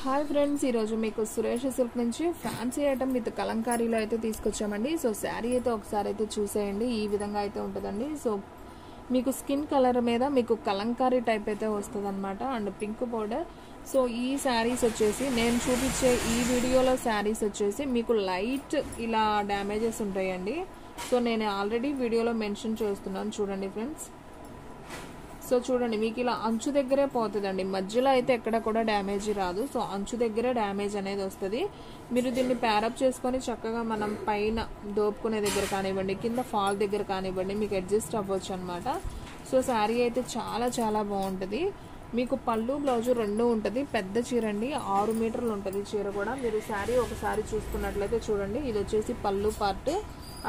Hi friends, ఈరోజు మీకు Suresh silk నుంచి ఫ్యాన్సీ ఐటమ్ విత్ కలంకారీలో అయితే తీసుకొచ్చామండి. సో శారీ అయితే ఒకసారి అయితే చూసేయండి. ఈ విధంగా అయితే ఉంటుందండి. సో మీకు స్కిన్ కలర్ మీద మీకు కలంకారీ టైప్ అయితే వస్తుంది అనమాట. And pink border. సో ఈ శారీస్ వచ్చేసి నేను చూపించే ఈ వీడియోలో శారీస్ వచ్చేసి మీకు లైట్ ఇలా డ్యామేజెస్ ఉంటాయండి. సో నేను ఆల్రెడీ వీడియోలో మెన్షన్ చేస్తున్నాను, చూడండి ఫ్రెండ్స్. సో చూడండి, మీకు ఇలా అంచు దగ్గరే పోతుందండి, మధ్యలో అయితే ఎక్కడ కూడా డ్యామేజ్ రాదు. సో అంచు దగ్గరే డ్యామేజ్ అనేది వస్తుంది. మీరు దీన్ని ప్యారప్ చేసుకొని చక్కగా మనం పైన దోపుకునే దగ్గర కానివ్వండి, కింద ఫాల్ దగ్గర కానివ్వండి, మీకు అడ్జస్ట్ అవ్వచ్చు అనమాట. సో శారీ అయితే చాలా చాలా బాగుంటుంది. మీకు పళ్ళు బ్లౌజు రెండు ఉంటుంది. పెద్ద చీర అండి, 6 మీటర్లు ఉంటుంది చీర కూడా. మీరు శారీ ఒకసారి చూసుకున్నట్లయితే చూడండి, ఇది వచ్చేసి పళ్ళు పార్ట్.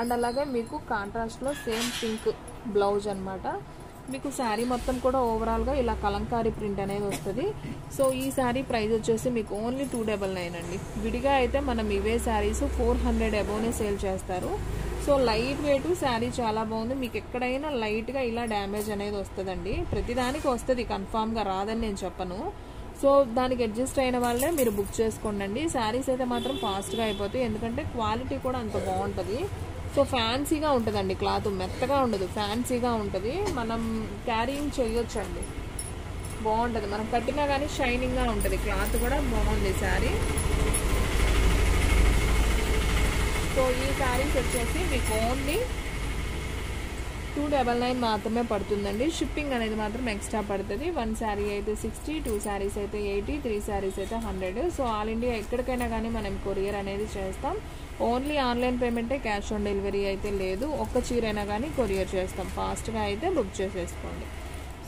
అండ్ అలాగే మీకు కాంట్రాస్ట్లో సేమ్ పింక్ బ్లౌజ్ అనమాట. మీకు శారీ మొత్తం కూడా ఓవరాల్గా ఇలా కలంకారీ ప్రింట్ అనేది వస్తుంది. సో ఈ శారీ ప్రైస్ వచ్చేసి మీకు ఓన్లీ 299 అండి. విడిగా అయితే మనం ఇవే శారీస్ 400 అబోవ్నే సేల్ చేస్తారు. సో లైట్ వెయిట్ శారీ చాలా బాగుంది. మీకు ఎక్కడైనా లైట్గా ఇలా డ్యామేజ్ అనేది వస్తుందండి. ప్రతిదానికి వస్తుంది, కన్ఫామ్గా రాదని నేను చెప్పను. సో దానికి అడ్జస్ట్ అయిన వాళ్ళే మీరు బుక్ చేసుకోండి. శారీస్ అయితే మాత్రం ఫాస్ట్గా అయిపోతాయి, ఎందుకంటే క్వాలిటీ కూడా అంత బాగుంటుంది. సో ఫ్యాన్సీగా ఉంటుందండి, క్లాత్ మెత్తగా ఉండదు, ఫ్యాన్సీగా ఉంటుంది. మనం క్యారీయింగ్ చేయొచ్చండి, బాగుంటుంది. మనం కట్టినా కానీ షైనింగ్గా ఉంటుంది. క్లాత్ కూడా బాగుంది శారీ. సో ఈ శారీస్ వచ్చేసి మీకు ఓన్లీ 299 మాత్రమే పడుతుందండి. షిప్పింగ్ అనేది మాత్రం ఎక్స్ట్రా పడుతుంది. 1 శారీ అయితే 60, 2 శారీస్ అయితే 80, 3 శారీస్ అయితే 100. సో ఆల్ ఇండియా ఎక్కడికైనా కానీ మనం కొరియర్ అనేది చేస్తాం. ఓన్లీ ఆన్లైన్ పేమెంటే, క్యాష్ ఆన్ డెలివరీ అయితే లేదు. ఒక్క చీరైనా కానీ కొరియర్ చేస్తాం. ఫాస్ట్గా అయితే బుక్ చేసేసుకోండి.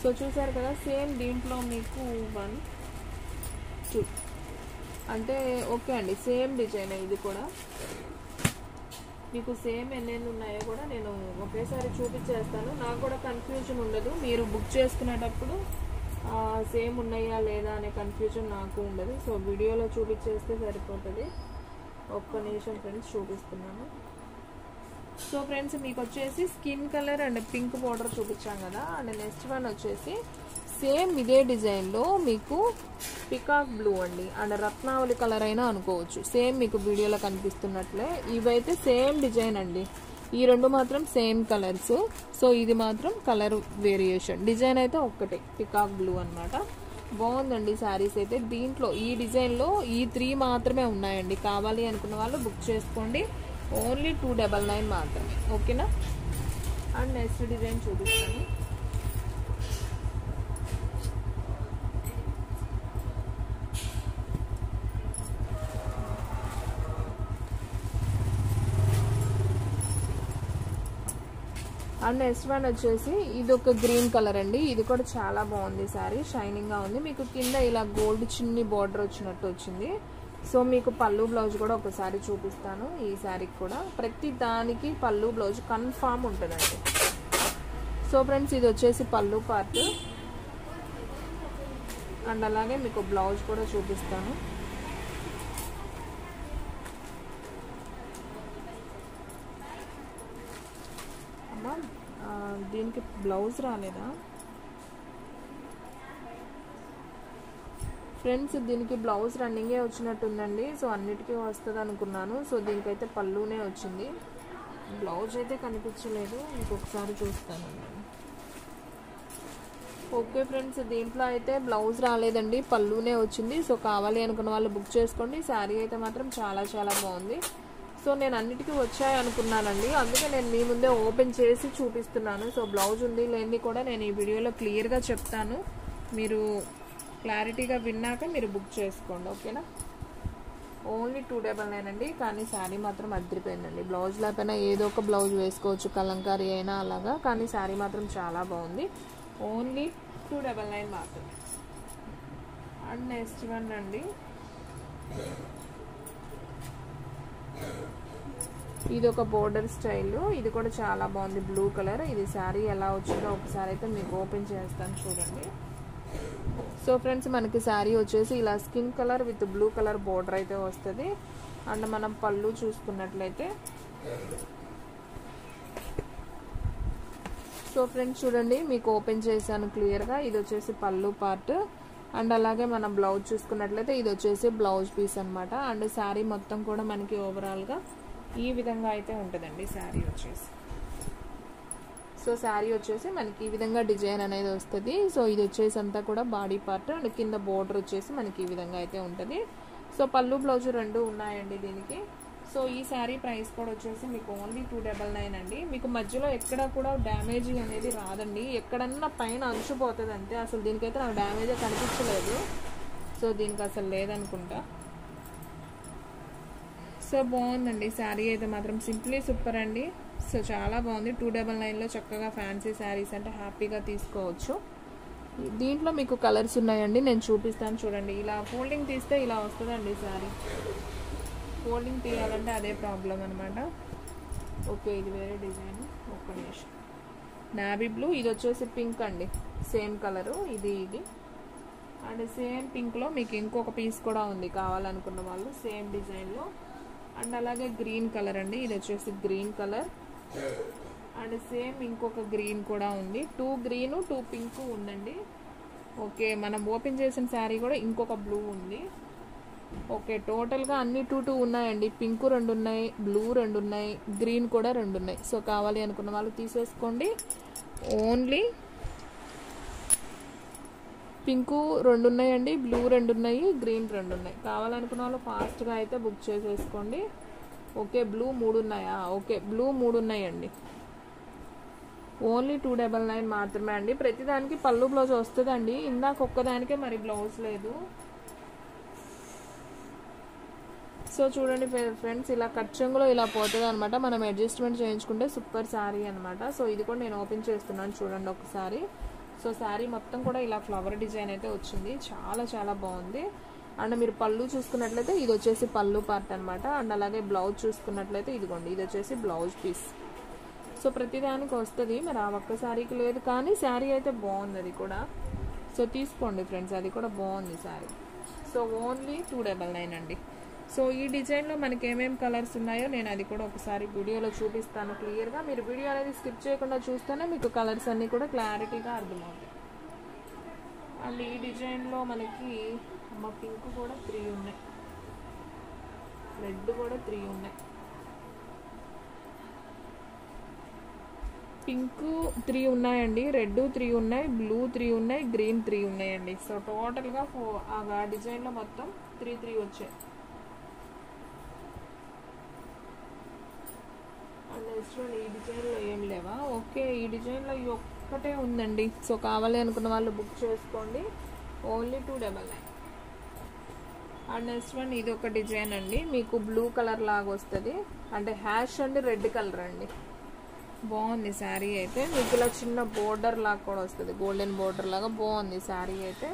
సో చూసారు కదా, సేమ్ దీంట్లో మీకు 1, 2 అంటే ఓకే అండి, సేమ్ డిజైన్. ఇది కూడా మీకు సేమ్ ఎన్నెన్ని ఉన్నాయో కూడా నేను ఒకేసారి చూపించేస్తాను. నాకు కూడా కన్ఫ్యూజన్ ఉండదు. మీరు బుక్ చేసుకునేటప్పుడు సేమ్ ఉన్నాయా లేదా అనే కన్ఫ్యూజన్ నాకు ఉండదు. సో వీడియోలో చూపించేస్తే సరిపోతుంది. ఒక్క నిమిషం ఫ్రెండ్స్, చూపిస్తున్నాను. సో ఫ్రెండ్స్, మీకు వచ్చేసి skin colour and pink border చూపించాం కదా. అండ్ నెక్స్ట్ వన్ వచ్చేసి సేమ్ ఇదే డిజైన్లో మీకు పికాక్ బ్లూ అండి, అండ్ రత్నావళి కలర్ అయినా అనుకోవచ్చు. సేమ్ మీకు వీడియోలో కనిపిస్తున్నట్లే ఇవైతే సేమ్ డిజైన్ అండి. ఈ రెండు మాత్రం సేమ్ కలర్స్. సో ఇది మాత్రం కలర్ వేరియేషన్. డిజైన్ అయితే ఒక్కటే, పికాక్ బ్లూ అనమాట. బాగుందండి శారీస్ అయితే. దీంట్లో ఈ డిజైన్లో ఈ 3 మాత్రమే ఉన్నాయండి. కావాలి అనుకున్న వాళ్ళు బుక్ చేసుకోండి. ఓన్లీ 299 మాత్రమే, ఓకేనా. అండ్ నెక్స్ట్ డిజైన్ చూపిస్తాను. అండ్ నెక్స్ట్ వన్ వచ్చేసి ఇది ఒక గ్రీన్ కలర్ అండి. ఇది కూడా చాలా బాగుంది శారీ, షైనింగ్ గా ఉంది. మీకు కింద ఇలా గోల్డ్ చిన్ని బార్డర్ వచ్చినట్టు వచ్చింది. సో మీకు పళ్ళు బ్లౌజ్ కూడా ఒకసారి చూపిస్తాను. ఈ శారీకి కూడా ప్రతి దానికి పళ్ళు బ్లౌజ్ కన్ఫామ్ ఉంటుందండి. సో ఫ్రెండ్స్, ఇది వచ్చేసి పళ్ళు పార్ట్. అండ్ అలాగే మీకు బ్లౌజ్ కూడా చూపిస్తాను. దీనికి బ్లౌజ్ రాలేదా ఫ్రెండ్స్? దీనికి బ్లౌజ్ రన్నింగే వచ్చినట్టుందండి. సో అన్నిటికీ వస్తుంది అనుకున్నాను. సో దీనికైతే పళ్ళునే వచ్చింది, బ్లౌజ్ అయితే కనిపించలేదు. ఇంకొకసారి చూస్తాను. ఓకే ఫ్రెండ్స్, దీంట్లో అయితే బ్లౌజ్ రాలేదండి, పళ్ళునే వచ్చింది. సో కావాలి అనుకున్న వాళ్ళు బుక్ చేసుకోండి. శారీ అయితే మాత్రం చాలా చాలా బాగుంది. సో నేను అన్నిటికీ వచ్చాయి అనుకున్నానండి, అందుకే నేను మీ ముందే ఓపెన్ చేసి చూపిస్తున్నాను. సో బ్లౌజ్ ఉంది లేని కూడా నేను ఈ వీడియోలో క్లియర్గా చెప్తాను. మీరు క్లారిటీగా విన్నాక మీరు బుక్ చేసుకోండి, ఓకేనా. ఓన్లీ 299 అండి. కానీ శారీ మాత్రం అదిరిపోయిందండి. బ్లౌజ్ లేకపోయినా ఏదో ఒక బ్లౌజ్ వేసుకోవచ్చు, కలంకారీ అయినా అలాగా. కానీ శారీ మాత్రం చాలా బాగుంది. ఓన్లీ 299 మాత్రమే. అండ్ నెక్స్ట్ వన్ అండి, ఇది ఒక బోర్డర్ స్టైల్. ఇది కూడా చాలా బాగుంది, బ్లూ కలర్. ఇది శారీ ఎలా వచ్చిందో ఒకసారి అయితే మీకు ఓపెన్ చేస్తాను, చూడండి. సో ఫ్రెండ్స్, మనకి శారీ వచ్చేసి ఇలా skin colour with blue colour border అయితే వస్తుంది. అండ్ మనం పళ్ళు చూసుకున్నట్లయితే, సో ఫ్రెండ్స్ చూడండి, మీకు ఓపెన్ చేశాను క్లియర్గా. ఇది వచ్చేసి పళ్ళు పార్ట్. అండ్ అలాగే మనం బ్లౌజ్ చూసుకున్నట్లయితే ఇది వచ్చేసి బ్లౌజ్ పీస్ అనమాట. అండ్ శారీ మొత్తం కూడా మనకి ఓవరాల్గా ఈ విధంగా అయితే ఉంటుందండి శారీ వచ్చేసి. సో శారీ వచ్చేసి మనకి ఈ విధంగా డిజైన్ అనేది వస్తుంది. సో ఇది వచ్చేసి అంతా కూడా బాడీ పార్ట్ అండ్ కింద బోర్డర్ వచ్చేసి మనకి ఈ విధంగా అయితే ఉంటుంది. సో పళ్ళు బ్లౌజ్ రెండు ఉన్నాయండి దీనికి. సో ఈ శారీ ప్రైస్ కూడా వచ్చేసి మీకు ఓన్లీ 299 అండి. మీకు మధ్యలో ఎక్కడ కూడా డ్యామేజ్ అనేది రాదండి, ఎక్కడన్నా పైన అంచుపోతుంది అంతే. అసలు దీనికైతే నాకు డ్యామేజే కనిపించలేదు. సో దీనికి అసలు లేదనుకుంటా. సో బాగుందండి శారీ అయితే మాత్రం సింప్లీ సూపర్ అండి. సో చాలా బాగుంది. 299లో చక్కగా ఫ్యాన్సీ శారీస్ అంటే హ్యాపీగా తీసుకోవచ్చు. దీంట్లో మీకు కలర్స్ ఉన్నాయండి, నేను చూపిస్తాను చూడండి. ఇలా ఫోల్డింగ్ తీస్తే ఇలా వస్తుందండి శారీ. ఫోల్డింగ్ తీయాలంటే అదే ప్రాబ్లం అనమాట. ఓకే ఇది వేరే డిజైన్, ఒక్క నిమిషం. నావీ బ్లూ, ఇది వచ్చేసి పింక్ అండి, సేమ్ కలరు ఇది అండ్ సేమ్ పింక్లో మీకు ఇంకొక పీస్ కూడా ఉంది కావాలనుకున్న వాళ్ళు సేమ్ డిజైన్లో. అండ్ అలాగే గ్రీన్ కలర్ అండి, ఇది వచ్చేసి గ్రీన్ కలర్. అండ్ సేమ్ ఇంకొక గ్రీన్ కూడా ఉంది. 2 గ్రీను 2 పింక్ ఉందండి. ఓకే మనం ఓపెన్ చేసిన శారీ కూడా ఇంకొక బ్లూ ఉంది. ఓకే టోటల్గా అన్ని 2 ఉన్నాయండి. పింక్ 2 ఉన్నాయి, బ్లూ 2 ఉన్నాయి, గ్రీన్ కూడా 2 ఉన్నాయి. సో కావాలి అనుకున్న వాళ్ళు తీసేసుకోండి. ఓన్లీ పింకు 2 ఉన్నాయండి, బ్లూ 2 ఉన్నాయి, గ్రీన్ 2 ఉన్నాయి. కావాలనుకున్న వాళ్ళు ఫాస్ట్గా అయితే బుక్ చేసేసుకోండి. ఓకే బ్లూ 3 ఉన్నాయా? ఓకే బ్లూ 3 ఉన్నాయండి. ఓన్లీ 299 మాత్రమే అండి. ప్రతిదానికి పళ్ళు బ్లౌజ్ వస్తుందండి. ఇందాక ఒక్కదానికే మరి బ్లౌజ్ లేదు. సో చూడండి ఫ్రెండ్స్, ఇలా కట్ చెంగులో ఇలా పోతుంది అనమాట. మనం అడ్జస్ట్మెంట్ చేయించుకుంటే సూపర్ శారీ అనమాట. సో ఇది కూడా నేను ఓపెన్ చేస్తున్నాను చూడండి ఒకసారి. సో శారీ మొత్తం కూడా ఇలా ఫ్లవర్ డిజైన్ అయితే వచ్చింది, చాలా చాలా బాగుంది. అండ్ మీరు పళ్ళు చూసుకున్నట్లయితే ఇది వచ్చేసి పళ్ళు పార్ట్ అనమాట. అండ్ అలాగే బ్లౌజ్ చూసుకున్నట్లయితే ఇదిగోండి ఇది వచ్చేసి బ్లౌజ్ పీస్. సో ప్రతిదానికి వస్తుంది, మరి ఆ ఒక్క శారీకి లేదు, కానీ శారీ అయితే బాగుంది అది కూడా. సో తీసుకోండి ఫ్రెండ్స్, అది కూడా బాగుంది శారీ. సో ఓన్లీ 299 అండి. సో ఈ డిజైన్లో మనకి ఏమేమి కలర్స్ ఉన్నాయో నేను అది కూడా ఒకసారి వీడియోలో చూపిస్తాను క్లియర్గా. మీరు వీడియో అనేది స్కిప్ చేయకుండా చూస్తేనే మీకు కలర్స్ అన్నీ కూడా క్లారిటీగా అర్థమవుతాయి. అండ్ ఈ డిజైన్లో మనకి పింక్ కూడా 3 ఉన్నాయి, రెడ్ కూడా 3 ఉన్నాయి. పింక్ 3 ఉన్నాయండి, రెడ్ 3 ఉన్నాయి, బ్లూ 3 ఉన్నాయి, గ్రీన్ 3 ఉన్నాయండి. సో టోటల్గా ఆ డిజైన్లో మొత్తం 3 వచ్చాయి. నెక్స్ట్ ఈ డిజైన్లో ఏం లేవా? ఓకే ఈ డిజైన్లో ఈ ఒక్కటే ఉందండి. సో కావాలి అనుకున్న వాళ్ళు బుక్ చేసుకోండి. ఓన్లీ 299. అండ్ నెక్స్ట్ వన్ ఇది ఒక డిజైన్ అండి, మీకు బ్లూ కలర్ లాగా వస్తుంది. అంటే హ్యాష్ అండ్ రెడ్ కలర్ అండి. బాగుంది శారీ అయితే. మీకు ఇలా చిన్న బోర్డర్ లాగా కూడా వస్తుంది, గోల్డెన్ బోర్డర్ లాగా బాగుంది శారీ అయితే.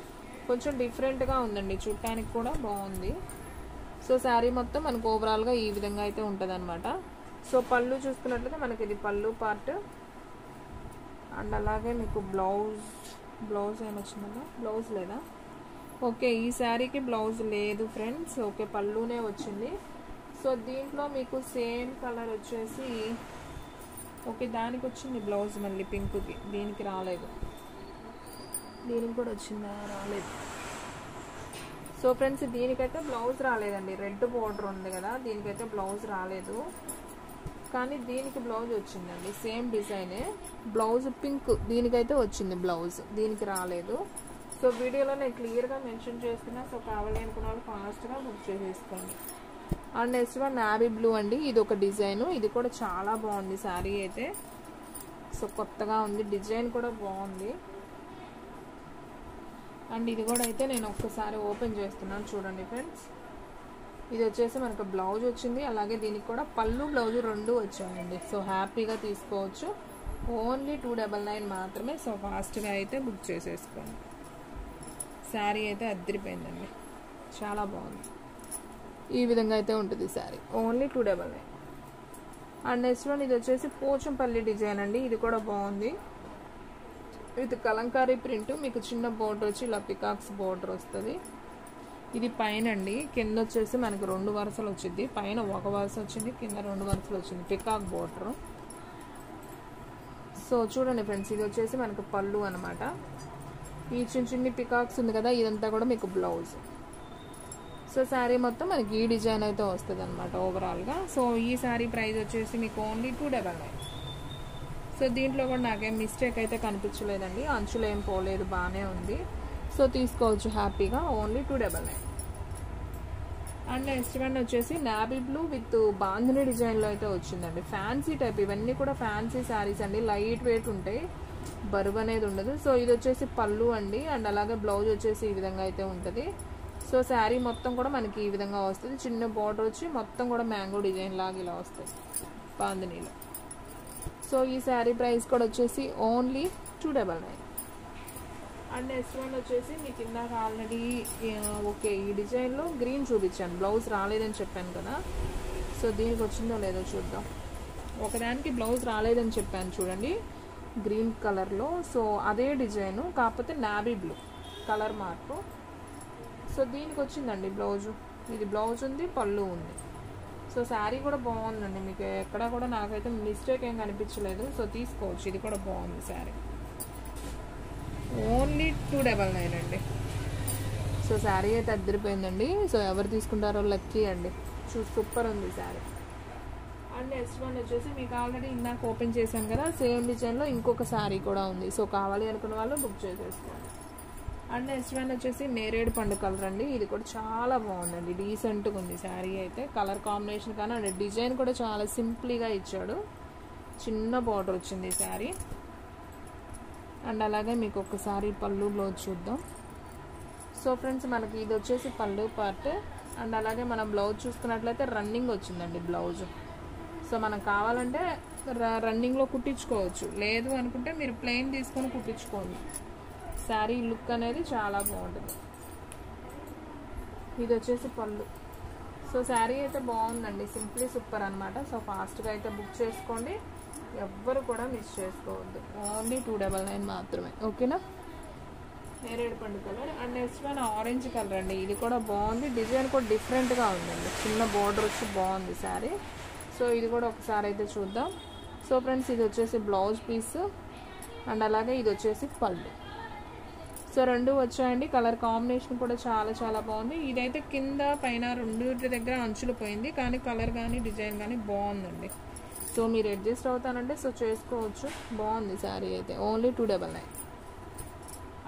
కొంచెం డిఫరెంట్గా ఉందండి, చూడటానికి కూడా బాగుంది. సో శారీ మొత్తం మనకు ఓవరాల్గా ఈ విధంగా అయితే ఉంటుంది అనమాట. సో పళ్ళు చూసుకున్నట్లయితే మనకి ఇది పళ్ళు పార్ట్. అండ్ అలాగే మీకు బ్లౌజ్ ఏమొచ్చిందా? బ్లౌజ్ లేదా? ఓకే ఈ శారీకి బ్లౌజ్ లేదు ఫ్రెండ్స్. ఓకే పళ్ళునే వచ్చింది. సో దీంట్లో మీకు సేమ్ కలర్ వచ్చేసి ఓకే దానికి వచ్చింది బ్లౌజ్ మళ్ళీ పింక్కి, దీనికి రాలేదు. దీనికి కూడా వచ్చిందా? రాలేదు. సో ఫ్రెండ్స్ దీనికైతే బ్లౌజ్ రాలేదండి. రెడ్ బోర్డర్ ఉంది కదా, దీనికైతే బ్లౌజ్ రాలేదు. కానీ దీనికి బ్లౌజ్ వచ్చిందండి, సేమ్ డిజైనే. బ్లౌజ్ పింక్, దీనికైతే వచ్చింది బ్లౌజ్, దీనికి రాలేదు. సో వీడియోలో నేను క్లియర్గా మెన్షన్ చేస్తున్నా. సో కావాలి అనుకున్న వాళ్ళు ఫాస్ట్గా బుక్ చేసేసుకోండి. And next one navy blue అండి, ఇది ఒక డిజైన్. ఇది కూడా చాలా బాగుంది శారీ అయితే. సో కొత్తగా ఉంది, డిజైన్ కూడా బాగుంది. అండ్ ఇది కూడా అయితే నేను ఒక్కసారి ఓపెన్ చేస్తున్నాను చూడండి ఫ్రెండ్స్. ఇది వచ్చేసి మనకు బ్లౌజ్ వచ్చింది, అలాగే దీనికి కూడా పళ్ళు బ్లౌజ్ 2 వచ్చాయండి. సో హ్యాపీగా తీసుకోవచ్చు. ఓన్లీ 299 మాత్రమే. సో ఫాస్ట్గా అయితే బుక్ చేసేసుకోండి. శారీ అయితే అద్దరిపోయిందండి, చాలా బాగుంది. ఈ విధంగా అయితే ఉంటుంది sari. Only 299. And next one ఇది వచ్చేసి పోచంపల్లి డిజైన్ అండి. ఇది కూడా బాగుంది. ఇది కలంకారీ ప్రింట్, మీకు చిన్న బోర్డర్ వచ్చి ఇలా పికాక్స్ బోర్డర్ వస్తుంది. ఇది పైన అండి, కింద వచ్చేసి మనకు 2 వరుసలు వచ్చింది. పైన 1 వరుస వచ్చింది, కింద 2 వరుసలు వచ్చింది, పికాక్ బోర్డర్. సో చూడండి ఫ్రెండ్స్, ఇది వచ్చేసి మనకు పళ్ళు అనమాట. ఈ చిన్ని పికాక్స్ ఉంది కదా, ఇదంతా కూడా మీకు బ్లౌజ్. సో శారీ మొత్తం మనకి ఈ డిజైన్ అయితే వస్తుంది అనమాట ఓవరాల్గా. సో ఈ శారీ ప్రైస్ వచ్చేసి మీకు ఓన్లీ 299. సో దీంట్లో కూడా నాకేం మిస్టేక్ అయితే కనిపించలేదండి, అంచులు ఏం పోలేదు, బాగానే ఉంది. సో తీసుకోవచ్చు హ్యాపీగా, ఓన్లీ 299. అండ్ నెక్స్ట్ వన్ వచ్చేసి నావీ బ్లూ విత్ బాంధని డిజైన్లో అయితే వచ్చిందండి. ఫ్యాన్సీ టైప్, ఇవన్నీ కూడా ఫ్యాన్సీ శారీస్ అండి, లైట్ వెయిట్ ఉంటాయి, బరువు అనేది ఉండదు. సో ఇది వచ్చేసి పళ్ళు అండి, అండ్ అలాగే బ్లౌజ్ వచ్చేసి ఈ విధంగా అయితే ఉంటుంది. సో శారీ మొత్తం కూడా మనకి ఈ విధంగా వస్తుంది, చిన్న బార్డర్ వచ్చి మొత్తం కూడా మ్యాంగో డిజైన్ లాగా ఇలా వస్తుంది బాంధనీలో. సో ఈ శారీ ప్రైస్ కూడా వచ్చేసి ఓన్లీ 299. అండ్ నెక్స్ట్ వన్ వచ్చేసి మీకు ఇందాక ఆల్రెడీ ఓకే ఈ డిజైన్లో గ్రీన్ చూపించాను, బ్లౌజ్ రాలేదని చెప్పాను కదా. సో దీనికి వచ్చిందో లేదో చూద్దాం. ఒకదానికి బ్లౌజ్ రాలేదని చెప్పాను చూడండి, గ్రీన్ కలర్లో. సో అదే డిజైను, కాకపోతే నావీ బ్లూ కలర్ మార్పు. సో దీనికి వచ్చిందండి బ్లౌజు, ఇది బ్లౌజ్ ఉంది, పళ్ళు ఉంది. సో శారీ కూడా బాగుందండి, మీకు ఎక్కడ కూడా నాకైతే మిస్టేక్ ఏం కనిపించలేదు. సో తీసుకోవచ్చు, ఇది కూడా బాగుంది శారీ, ఓన్లీ 299 అండి. సో శారీ అయితే అద్దరిపోయిందండి. సో ఎవరు తీసుకుంటారో లక్కీ అండి, సూపర్ ఉంది శారీ. అండ్ నెక్స్ట్ వన్ వచ్చేసి మీకు ఆల్రెడీ ఇందాక ఓపెన్ చేశాను కదా, సేమ్ డిజైన్లో ఇంకొక శారీ కూడా ఉంది. సో కావాలి అనుకున్న వాళ్ళు బుక్ చేసేసుకోండి. అండ్ నెక్స్ట్ వన్ వచ్చేసి నేరేడు పండు కలర్ అండి, ఇది కూడా చాలా బాగుందండి, డీసెంట్గా ఉంది శారీ అయితే. కలర్ కాంబినేషన్ కానీ అండ్ డిజైన్ కూడా చాలా సింపుల్గా ఇచ్చాడు, చిన్న బార్డర్ వచ్చింది ఈ శారీ. అండ్ అలాగే మీకు ఒకసారి పళ్ళు బ్లౌజ్ చూద్దాం. సో ఫ్రెండ్స్ మనకి ఇది వచ్చేసి పళ్ళు పార్ట్, అండ్ అలాగే మనం బ్లౌజ్ చూసుకున్నట్లయితే రన్నింగ్ వచ్చిందండి బ్లౌజ్. సో మనం కావాలంటే రన్నింగ్లో కుట్టించుకోవచ్చు, లేదు అనుకుంటే మీరు ప్లెయిన్ తీసుకొని కుట్టించుకోండి. శారీ లుక్ అనేది చాలా బాగుంటుంది. ఇది వచ్చేసి పళ్ళు. సో శారీ అయితే బాగుందండి, సింప్లీ సూపర్ అనమాట. సో ఫాస్ట్గా అయితే బుక్ చేసుకోండి, ఎవ్వరు కూడా మిస్ చేసుకోవద్దు, ఓన్లీ 299 మాత్రమే. ఓకేనా, నేరేడు పండు colour. And next one orange colour అండి, ఇది కూడా బాగుంది, డిజైన్ కూడా డిఫరెంట్గా ఉందండి, చిన్న బార్డర్ వచ్చి బాగుంది శారీ. సో ఇది కూడా ఒకసారి అయితే చూద్దాం. సో ఫ్రెండ్స్ ఇది వచ్చేసి బ్లౌజ్ పీస్, అండ్ అలాగే ఇది వచ్చేసి పళ్ళు. సో రెండు వచ్చాయండి, కలర్ కాంబినేషన్ కూడా చాలా చాలా బాగుంది. ఇదైతే కింద పైన రెండింటి దగ్గర అంచులు పోయింది, కానీ కలర్ కానీ డిజైన్ కానీ బాగుందండి. సో మీరు అడ్జస్ట్ అవుతానంటే సో చేసుకోవచ్చు, బాగుంది శారీ అయితే, ఓన్లీ 299.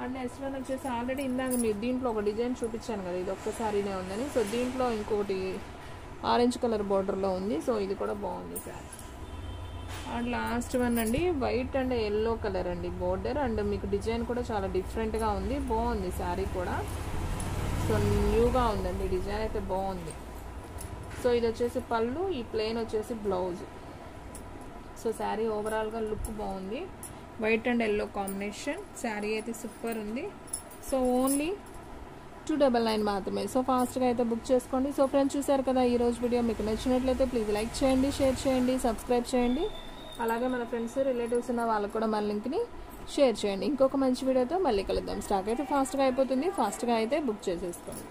అండ్ నెక్స్ట్ వన్ వచ్చేసి ఆల్రెడీ ఇందాక మీరు దీంట్లో ఒక డిజైన్ చూపించాను కదా, ఇది ఒక్క శారీనే ఉందని. సో దీంట్లో ఇంకోటి ఆరెంజ్ కలర్ బార్డర్లో ఉంది. సో ఇది కూడా బాగుంది శారీ. అండ్ లాస్ట్ వన్ అండి, వైట్ అండ్ ఎల్లో కలర్ అండి బోర్డర్, అండ్ మీకు డిజైన్ కూడా చాలా డిఫరెంట్గా ఉంది, బాగుంది శారీ కూడా. సో న్యూగా ఉందండి, డిజైన్ అయితే బాగుంది. సో ఇది వచ్చేసి పళ్ళు, ఈ ప్లెయిన్ వచ్చేసి బ్లౌజ్. సో శారీ ఓవరాల్గా లుక్ బాగుంది, white and yellow combination. Sari అయితే సూపర్ ఉంది. సో ఓన్లీ 299 మాత్రమే. సో ఫాస్ట్గా అయితే బుక్ చేసుకోండి. సో ఫ్రెండ్స్ చూసారు కదా ఈరోజు వీడియో, మీకు నచ్చినట్లయితే ప్లీజ్ లైక్ చేయండి, షేర్ చేయండి, సబ్స్క్రైబ్ చేయండి. అలాగే మన ఫ్రెండ్స్ రిలేటివ్స్ ఉన్న వాళ్ళకు కూడా మన లింక్ని షేర్ చేయండి. ఇంకొక మంచి వీడియోతో మళ్ళీ కలుద్దాం. స్టాక్ అయితే ఫాస్ట్గా అయిపోతుంది, ఫాస్ట్గా అయితే బుక్ చేసేసుకోండి.